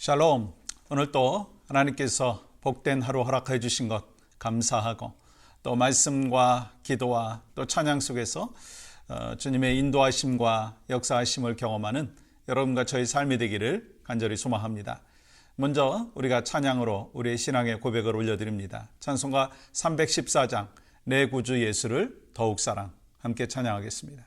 샬롬. 오늘 또 하나님께서 복된 하루 허락해 주신 것 감사하고, 또 말씀과 기도와 또 찬양 속에서 주님의 인도하심과 역사하심을 경험하는 여러분과 저희 삶이 되기를 간절히 소망합니다. 먼저 우리가 찬양으로 우리의 신앙의 고백을 올려드립니다. 찬송가 314장 내 구주 예수를 더욱 사랑, 함께 찬양하겠습니다.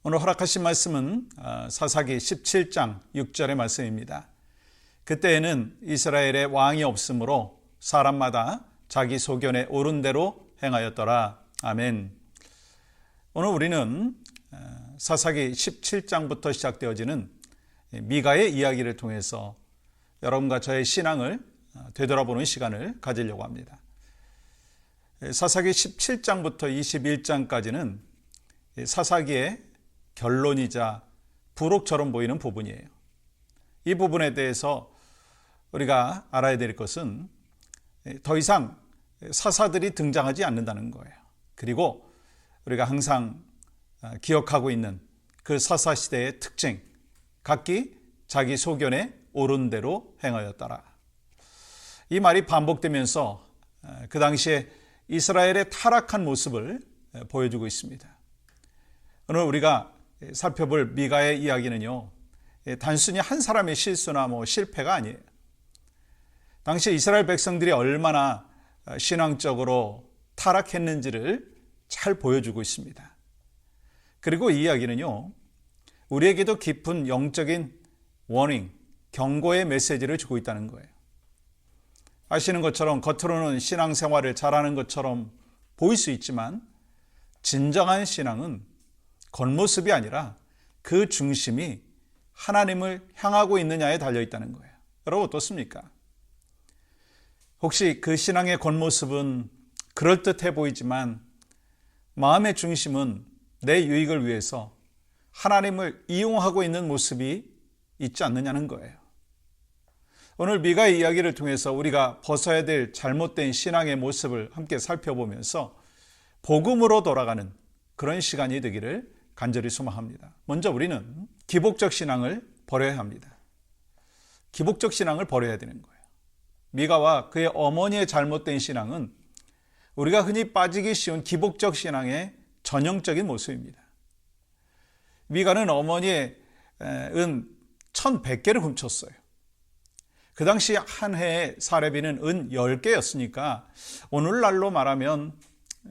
오늘 허락하신 말씀은 사사기 17장 6절의 말씀입니다. 그때에는 이스라엘에 왕이 없으므로 사람마다 자기 소견에 옳은 대로 행하였더라. 아멘. 오늘 우리는 사사기 17장부터 시작되어지는 미가의 이야기를 통해서 여러분과 저의 신앙을 되돌아보는 시간을 가지려고 합니다. 사사기 17장부터 21장까지는 사사기의 결론이자 부록처럼 보이는 부분이에요. 이 부분에 대해서 우리가 알아야 될 것은 더 이상 사사들이 등장하지 않는다는 거예요. 그리고 우리가 항상 기억하고 있는 그 사사시대의 특징, 각기 자기 소견에 옳은 대로 행하였더라. 이 말이 반복되면서 그 당시에 이스라엘의 타락한 모습을 보여주고 있습니다. 오늘 우리가 살펴볼 미가의 이야기는요, 단순히 한 사람의 실수나 실패가 아니에요. 당시 이스라엘 백성들이 얼마나 신앙적으로 타락했는지를 잘 보여주고 있습니다. 그리고 이 이야기는요, 우리에게도 깊은 영적인 워닝, 경고의 메시지를 주고 있다는 거예요. 아시는 것처럼 겉으로는 신앙생활을 잘하는 것처럼 보일 수 있지만 진정한 신앙은 겉모습이 아니라 그 중심이 하나님을 향하고 있느냐에 달려 있다는 거예요. 여러분 어떻습니까? 혹시 그 신앙의 겉모습은 그럴듯해 보이지만 마음의 중심은 내 유익을 위해서 하나님을 이용하고 있는 모습이 있지 않느냐는 거예요. 오늘 미가의 이야기를 통해서 우리가 벗어야 될 잘못된 신앙의 모습을 함께 살펴보면서 복음으로 돌아가는 그런 시간이 되기를 간절히 소망합니다. 먼저 우리는 기복적 신앙을 버려야 합니다. 기복적 신앙을 버려야 되는 거예요. 미가와 그의 어머니의 잘못된 신앙은 우리가 흔히 빠지기 쉬운 기복적 신앙의 전형적인 모습입니다. 미가는 어머니의 은 1,100개를 훔쳤어요. 그 당시 한 해의 사례비는 은 10개였으니까 오늘날로 말하면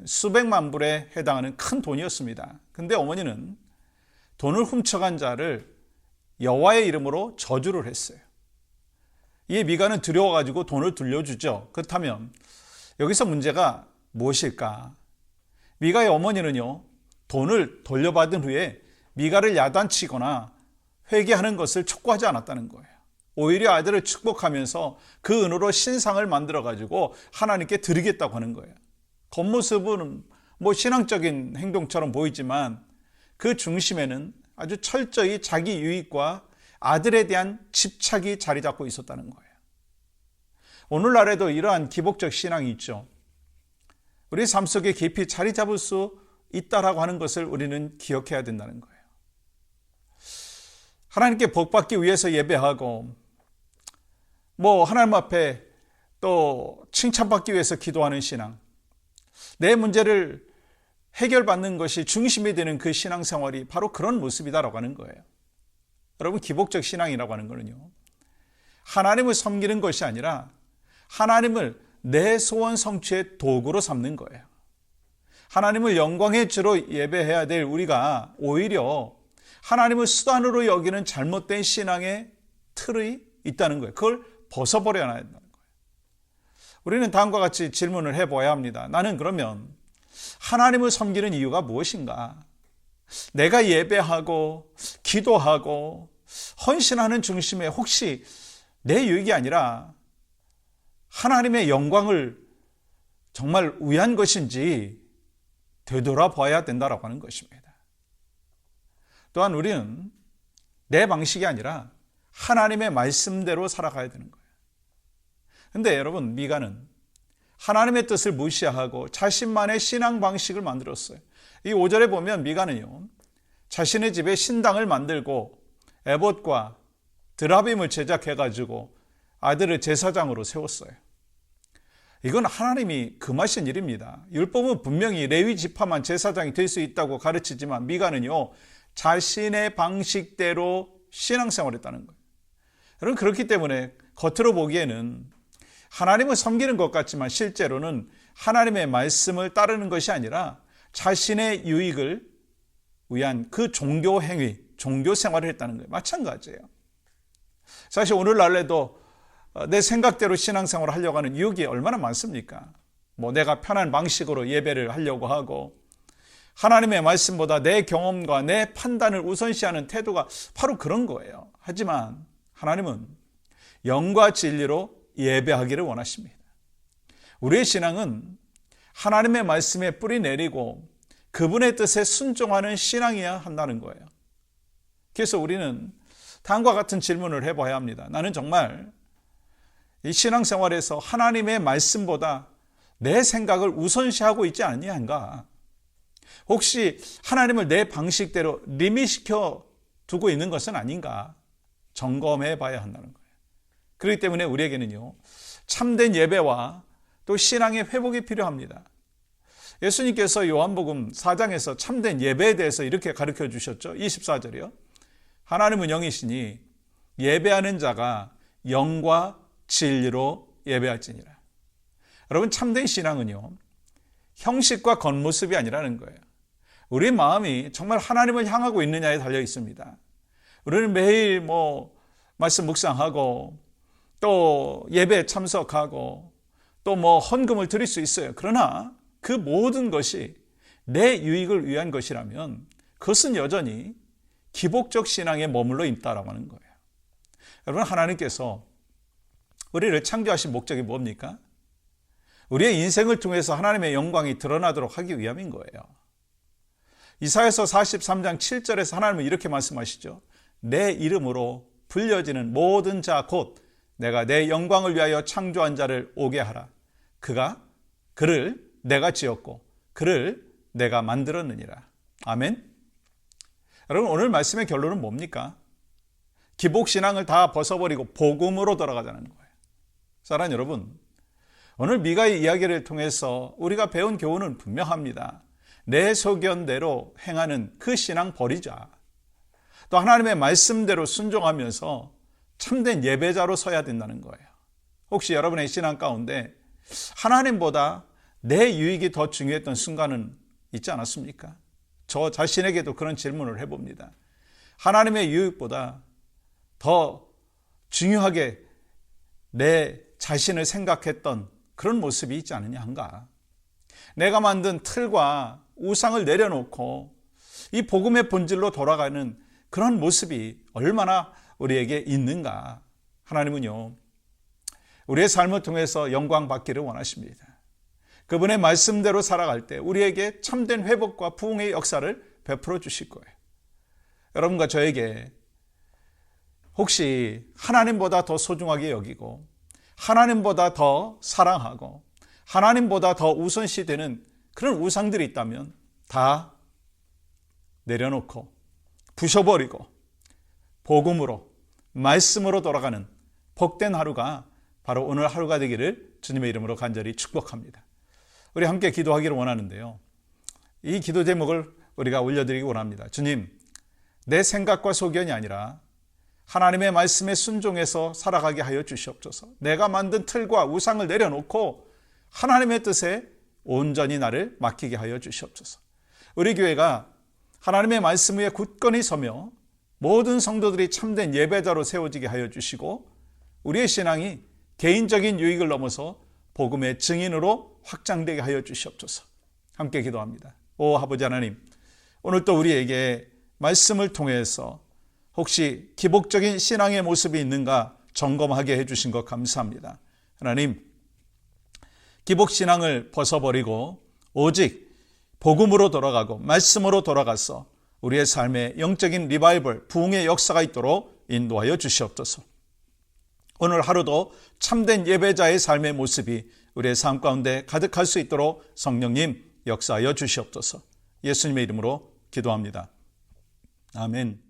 수백만 불에 해당하는 큰 돈이었습니다. 근데 어머니는 돈을 훔쳐간 자를 여호와의 이름으로 저주를 했어요. 이에 미가는 두려워가지고 돈을 돌려주죠. 그렇다면 여기서 문제가 무엇일까? 미가의 어머니는요, 돈을 돌려받은 후에 미가를 야단치거나 회개하는 것을 촉구하지 않았다는 거예요. 오히려 아들을 축복하면서 그 은으로 신상을 만들어가지고 하나님께 드리겠다고 하는 거예요. 겉모습은 신앙적인 행동처럼 보이지만 그 중심에는 아주 철저히 자기 유익과 아들에 대한 집착이 자리 잡고 있었다는 거예요. 오늘날에도 이러한 기복적 신앙이 있죠. 우리 삶 속에 깊이 자리 잡을 수 있다라고 하는 것을 우리는 기억해야 된다는 거예요. 하나님께 복받기 위해서 예배하고 하나님 앞에 또 칭찬받기 위해서 기도하는 신앙, 내 문제를 해결받는 것이 중심이 되는 그 신앙생활이 바로 그런 모습이다라고 하는 거예요. 여러분, 기복적 신앙이라고 하는 거는요, 하나님을 섬기는 것이 아니라 하나님을 내 소원 성취의 도구로 삼는 거예요. 하나님을 영광의 주로 예배해야 될 우리가 오히려 하나님을 수단으로 여기는 잘못된 신앙의 틀이 있다는 거예요. 그걸 벗어버려야 한다는 거예요. 우리는 다음과 같이 질문을 해봐야 합니다. 나는 그러면 하나님을 섬기는 이유가 무엇인가? 내가 예배하고 기도하고 헌신하는 중심에 혹시 내 유익이 아니라 하나님의 영광을 정말 위한 것인지 되돌아봐야 된다라고 하는 것입니다. 또한 우리는 내 방식이 아니라 하나님의 말씀대로 살아가야 되는 거예요. 근데 여러분, 미가는 하나님의 뜻을 무시하고 자신만의 신앙 방식을 만들었어요. 이 5절에 보면 미가는요, 자신의 집에 신당을 만들고 에봇과 드라빔을 제작해가지고 아들을 제사장으로 세웠어요. 이건 하나님이 금하신 일입니다. 율법은 분명히 레위 지파만 제사장이 될 수 있다고 가르치지만 미가는요, 자신의 방식대로 신앙생활을 했다는 거예요. 여러분, 그렇기 때문에 겉으로 보기에는 하나님을 섬기는 것 같지만 실제로는 하나님의 말씀을 따르는 것이 아니라 자신의 유익을 위한 그 종교 행위, 종교 생활을 했다는 거예요. 마찬가지예요. 사실 오늘날에도 내 생각대로 신앙생활을 하려고 하는 유혹이 얼마나 많습니까? 내가 편한 방식으로 예배를 하려고 하고 하나님의 말씀보다 내 경험과 내 판단을 우선시하는 태도가 바로 그런 거예요. 하지만 하나님은 영과 진리로 예배하기를 원하십니다. 우리의 신앙은 하나님의 말씀에 뿌리 내리고 그분의 뜻에 순종하는 신앙이어야 한다는 거예요. 그래서 우리는 다음과 같은 질문을 해봐야 합니다. 나는 정말 이 신앙생활에서 하나님의 말씀보다 내 생각을 우선시하고 있지 않느냐인가? 혹시 하나님을 내 방식대로 리밋시켜 두고 있는 것은 아닌가? 점검해 봐야 한다는 거예요. 그렇기 때문에 우리에게는요, 참된 예배와 또 신앙의 회복이 필요합니다. 예수님께서 요한복음 4장에서 참된 예배에 대해서 이렇게 가르쳐 주셨죠. 24절이요. 하나님은 영이시니 예배하는 자가 영과 진리로 예배할지니라. 여러분, 참된 신앙은요, 형식과 겉모습이 아니라는 거예요. 우리 마음이 정말 하나님을 향하고 있느냐에 달려 있습니다. 우리는 매일 말씀 묵상하고 또 예배에 참석하고 또 헌금을 드릴 수 있어요. 그러나 그 모든 것이 내 유익을 위한 것이라면 그것은 여전히 기복적 신앙에 머물러 있다라고 하는 거예요. 여러분, 하나님께서 우리를 창조하신 목적이 뭡니까? 우리의 인생을 통해서 하나님의 영광이 드러나도록 하기 위함인 거예요. 이사야서 43장 7절에서 하나님은 이렇게 말씀하시죠. 내 이름으로 불려지는 모든 자 곧 내가 내 영광을 위하여 창조한 자를 오게 하라. 그를 내가 지었고 그를 내가 만들었느니라. 아멘. 여러분, 오늘 말씀의 결론은 뭡니까? 기복신앙을 다 벗어버리고 복음으로 돌아가자는 거예요. 사랑하는 여러분, 오늘 미가의 이야기를 통해서 우리가 배운 교훈은 분명합니다. 내 소견대로 행하는 그 신앙 버리자. 또 하나님의 말씀대로 순종하면서 참된 예배자로 서야 된다는 거예요. 혹시 여러분의 신앙 가운데 하나님보다 내 유익이 더 중요했던 순간은 있지 않았습니까? 저 자신에게도 그런 질문을 해봅니다. 하나님의 유익보다 더 중요하게 내 자신을 생각했던 그런 모습이 있지 않느냐 한가? 내가 만든 틀과 우상을 내려놓고 이 복음의 본질로 돌아가는 그런 모습이 얼마나 우리에게 있는가? 하나님은요, 우리의 삶을 통해서 영광 받기를 원하십니다. 그분의 말씀대로 살아갈 때 우리에게 참된 회복과 부흥의 역사를 베풀어 주실 거예요. 여러분과 저에게 혹시 하나님보다 더 소중하게 여기고 하나님보다 더 사랑하고 하나님보다 더 우선시 되는 그런 우상들이 있다면 다 내려놓고 부셔버리고 복음으로 말씀으로 돌아가는 복된 하루가 바로 오늘 하루가 되기를 주님의 이름으로 간절히 축복합니다. 우리 함께 기도하기를 원하는데요, 이 기도 제목을 우리가 올려드리기 원합니다. 주님, 내 생각과 소견이 아니라 하나님의 말씀에 순종해서 살아가게 하여 주시옵소서. 내가 만든 틀과 우상을 내려놓고 하나님의 뜻에 온전히 나를 맡기게 하여 주시옵소서. 우리 교회가 하나님의 말씀 위에 굳건히 서며 모든 성도들이 참된 예배자로 세워지게 하여 주시고 우리의 신앙이 개인적인 유익을 넘어서 복음의 증인으로 확장되게 하여 주시옵소서. 함께 기도합니다. 오 아버지 하나님, 오늘 또 우리에게 말씀을 통해서 혹시 기복적인 신앙의 모습이 있는가 점검하게 해주신 것 감사합니다. 하나님, 기복신앙을 벗어버리고 오직 복음으로 돌아가고 말씀으로 돌아가서 우리의 삶에 영적인 리바이벌, 부흥의 역사가 있도록 인도하여 주시옵소서. 오늘 하루도 참된 예배자의 삶의 모습이 우리의 삶 가운데 가득할 수 있도록 성령님 역사하여 주시옵소서. 예수님의 이름으로 기도합니다. 아멘.